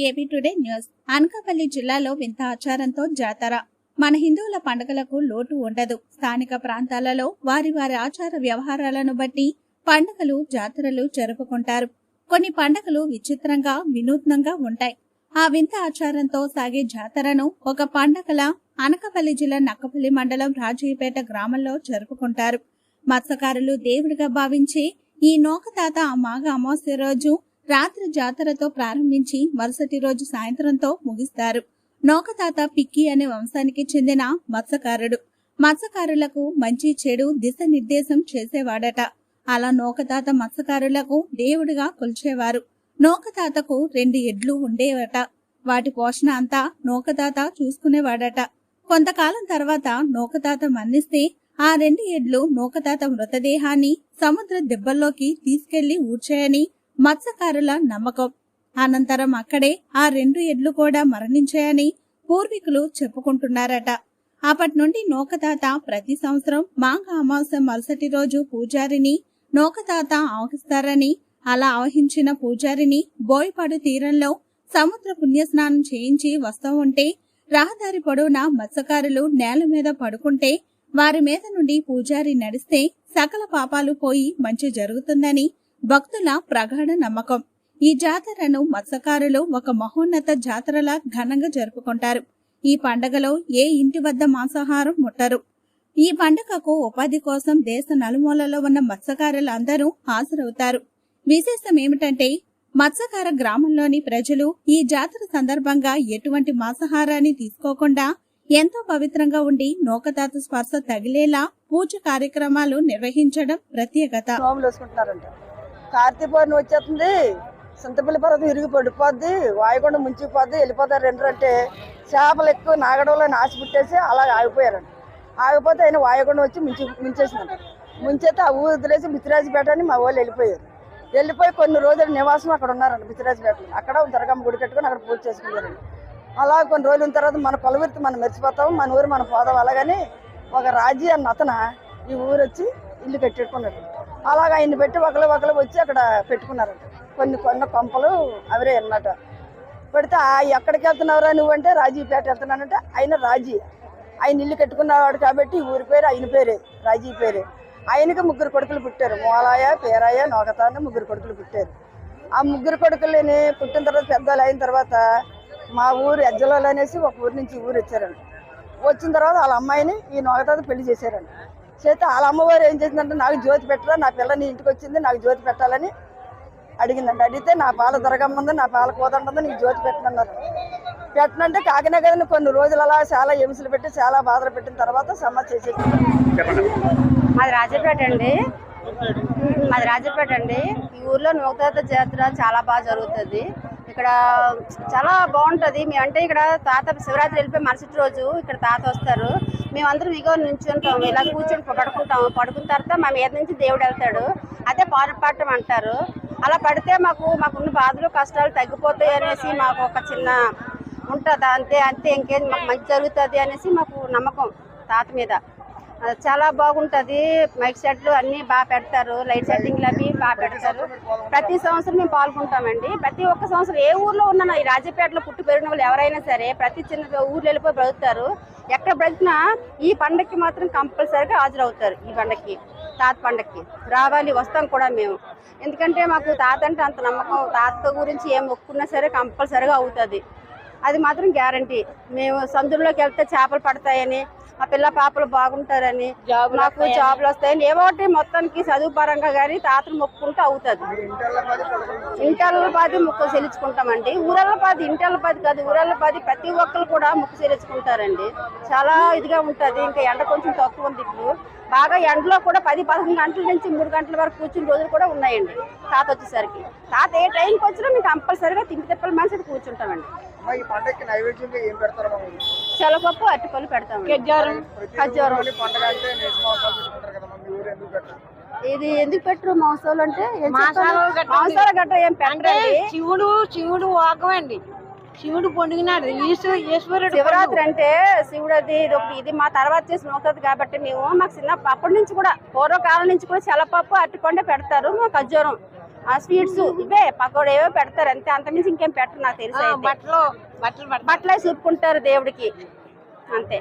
AP today news. Anakapalli జిల్లాలో వింత ఆచారంతో జాతర. మన హిందువుల పండుగలకు లోటు ఉండదు. స్థానిక ప్రాంతాలలో వారి వారి ఆచార వ్యవహారాలను బట్టి పండుగలు, జాతరలు జరుపుకుంటారు. కొన్ని పండుగలు విచిత్రంగా, వినూత్నంగా ఉంటాయి. ఆ వింత ఆచారంతో సాగే జాతరను ఒక పండగలా అనకాపల్లి జిల్లా నక్కపల్లి మండలం రాజయ్యపేట గ్రామంలో జరుపుకుంటారు. మత్స్యకారులు దేవుడిగా భావించి ఈ నోకతాత మాఘ అమావాస్య రోజు రాత్రి జాతరతో ప్రారంభించి మరుసటి రోజు సాయంత్రంతో ముగిస్తారు. నోకతాత పిక్కి అనే వంశానికి చెందిన మత్స్యకారుడు. మత్స్యకారులకు మంచి చెడు దిశ నిర్దేశం చేసేవాడట. అలా నోకతాత మత్స్యకారులకు దేవుడిగా కొలిచేవారు. నోకతాతకు 2 ఎడ్లు ఉండేవట. వాటి పోషణ అంతా నోకతాత చూసుకునేవాడట. కొంతకాలం తర్వాత నోకతాత మరణిస్తే ఆ 2 ఎడ్లు నోకతాత మృతదేహాన్ని సముద్ర దెబ్బల్లోకి తీసుకెళ్లి ఊడ్చాయని మత్స్యకారుల నమ్మకం. అనంతరం అక్కడే ఆ 2 ఎడ్లు కూడా మరణించాయని పూర్వీకులు చెప్పుకుంటున్నారట. అప్పటి నుండి నోకతాత ప్రతి సంవత్సరం మాఘ అమావాస్య మరుసటి రోజు పూజారిని నోకతాత ఆవహిస్తారని, అలా ఆవహించిన పూజారిని బోయపాడు తీరంలో సముద్ర పుణ్యస్నానం చేయించి వస్తూ ఉంటే రహదారి పొడవునా మత్స్యకారులు నేల మీద పడుకుంటే వారి మీద నుండి పూజారి నడిస్తే సకల పాపాలు పోయి మంచి జరుగుతుందని భక్తుల ప్రగాఢ నమ్మకం. ఈ జాతరను మత్స్యకారులు ఒక మహోన్నత జాతరలా ఘనంగా జరుపుకుంటారు. ఈ పండగలో ఏ ఇంటి వద్ద మాంసాహారం ముట్టరు. ఈ పండుగకు ఉపాధి కోసం దేశ నలుమూలలో ఉన్న మత్స్యకారులందరూ హాజరవుతారు. విశేషం ఏమిటంటే మత్స్యకార గ్రామంలోని ప్రజలు ఈ జాతర సందర్భంగా ఎటువంటి మాంసాహారాన్ని తీసుకోకుండా ఎంతో పవిత్రంగా ఉండి నోకతాత స్పర్శ తగిలేలా పూజ కార్యక్రమాలు నిర్వహించడం ప్రత్యేకత. కార్తీక పౌర్ణమి వచ్చేస్తుంది, చింతపల్లి పర్వతం ఇరిగి పడిపోద్ది, వాయుగుండం ముంచిపోద్ది, వెళ్ళిపోతారు. 2 అంటే చేపలు ఎక్కువ నాగడంలో నాశ పుట్టేసి అలా ఆగిపోయారండి. ఆగిపోతే ఆయన వాయుగుండం వచ్చి ముంచేసిందంట. ముంచేస్తే ఆ ఊరు వదిలేసి బిచ్చిరాజపేట అని మా వాళ్ళు వెళ్ళిపోయి కొన్ని రోజులు నివాసం అక్కడ ఉన్నారండి. బిచ్చిరాజపేటలో అక్కడ దుర్గమ్మ గుడి కట్టుకొని అక్కడ పూజ చేసుకున్నారండి. అలా కొన్ని రోజుల తర్వాత మన కొలవిర్తి మనం మర్చిపోతాం, మన ఊరు మనం పోదాం. అలాగని ఒక రాజీ అన్న అతను ఈ ఊరు వచ్చి ఇల్లు కట్టుకున్నాడు. అలాగ ఆయన పెట్టి ఒకరు వచ్చి అక్కడ పెట్టుకున్నారంట. కొన్ని కొంపలు అవరే అన్నమాట. పెడితే ఎక్కడికి వెళ్తున్నావురా నువ్వంటే రాజీపేట వెళ్తున్నానంటే ఆయన రాజీ, ఆయన ఇల్లు కట్టుకున్నవాడు కాబట్టి ఊరి పేరు ఆయన పేరే, రాజీ పేరే. ఆయనకి 3 కొడుకులు పుట్టారు. మోలాయ, పేరాయ, నోకతాన్ని 3 కొడుకులు పుట్టారు. ఆ 3 కొడుకులని పుట్టిన తర్వాత పెద్దలు అయిన తర్వాత మా ఊరు ఎజ్జలలో అనేసి ఒక ఊరి నుంచి ఊరు వచ్చారండి. వచ్చిన తర్వాత వాళ్ళ అమ్మాయిని ఈ నోకతాత పెళ్లి చేశారండి. చేస్తే వాళ్ళ అమ్మవారు ఏం చేసిందంటే నాకు జ్యోతి పెట్టరా, నా పిల్ల నీ ఇంటికి వచ్చింది, నాకు జ్యోతి పెట్టాలని అడిగిందండి. అడిగితే నా పాల దొరకమ్మ ఉంది, నా పాల కోదంటుంది, నీకు జ్యోతి పెట్టనన్నారు. పెట్టనంటే కాకినాడ కొన్ని రోజులు అలా చాలా హింసలు పెట్టి చాలా బాధలు పెట్టిన తర్వాత సమాజ్ చేసేది. మాది రాజపేట అండి. ఈ ఊర్లో నోకతాత జాతర చాలా బాగా జరుగుతుంది. ఇక్కడ చాలా బాగుంటుంది. మేమంటే ఇక్కడ తాత శివరాత్రి వెళ్ళిపోయి మరుసటి రోజు ఇక్కడ తాత వస్తారు. మేమందరం ఇగో నుంచుంటాం, ఇలా కూర్చొని పడుకున్న తర్వాత మా మీద నుంచి దేవుడు వెళ్తాడు. అదే పాటం అంటారు. అలా పడితే మాకున్న బాధలు కష్టాలు తగ్గిపోతాయి అనేసి మాకు ఒక చిన్న ఉంటుంది. అంతే ఇంకేం మాకు మంచి జరుగుతుంది అనేసి మాకు నమ్మకం తాత మీద. చాలా బాగుంటుంది. మైక్ సెట్లు అన్నీ బాగా పెడతారు, లైట్ సెట్టింగ్లు అవి బాగా పెడతారు. ప్రతి సంవత్సరం మేము పాల్గొంటామండి. ప్రతి ఒక్క సంవత్సరం ఏ ఊర్లో ఉన్నా ఈ రాజపేటలో పుట్టి పెరిగిన వాళ్ళు ఎవరైనా సరే ప్రతి చిన్న ఊర్లో వెళ్ళిపోయి బ్రతుకుతారు. ఎక్కడ బ్రతికినా ఈ పండగకి మాత్రం కంపల్సరీగా హాజరవుతారు. ఈ పండగకి, తాత పండగకి రావాలి, వస్తాం కూడా మేము. ఎందుకంటే మాకు తాత అంటే అంత నమ్మకం. తాత గురించి ఏం మొక్కున్నా సరే కంపల్సరీగా అవుతుంది. అది మాత్రం గ్యారంటీ. మేము సందులోకి వెళ్తే చేపలు పడతాయని, మా పిల్ల పాపలు బాగుంటారని, మాకు జాబులు వస్తాయని, ఏవోటి మొత్తానికి చదువు పరంగా కానీ తాతను మొక్కుకుంటూ అవుతుంది. ఇంటల్లపాది ముక్కు చెల్లించుకుంటామండి. ఊరల్లపాది, ఇంటల్లపాది కాదు, ఊరల్లపాది ప్రతి ఒక్కరు కూడా ముక్కు చెల్లించుకుంటారండి. చాలా ఇదిగా ఉంటుంది. ఇంకా ఎండ కొంచెం తక్కువ ఉంది. ఇప్పుడు బాగా ఎండలో కూడా 10-11 గంటల నుంచి 3 గంటల వరకు కూర్చుని రోజులు కూడా ఉన్నాయండి. తాత వచ్చేసరికి తాత ఏ టైంకి వచ్చినా మేము కంపల్సరీగా తిండి తిప్పల మనిషి కూర్చుంటామండి. చెలపప్పు, అరటిపళ్ళు పెడతామండి. ఇది ఎందుకు పెట్టరు మాంసాలు అంటే? మాంసాల గట్ట ఏం పెట్టండి. శివుడు వాకమండి. శివుడు పొందినాడు. ఈశ్వరుడు శివరాత్రి అంటే శివుడది ఇది మా తర్వాత చేసి నోకదు కాబట్టి మాకు చిన్న అప్పటి నుంచి కూడా పూర్వకాలం నుంచి కూడా చెలపప్పు, అరటిపండు పెడతారు. ఖర్జూరం స్వీట్స్ ఇవే పకోడీ ఏవో పెడతారు అంతే, అంతకుమించి ఇంకేం పెట్టరు నాకు తెలిసి. బట్టలు బట్టలు చూపుకుంటారు దేవుడికి అంతే.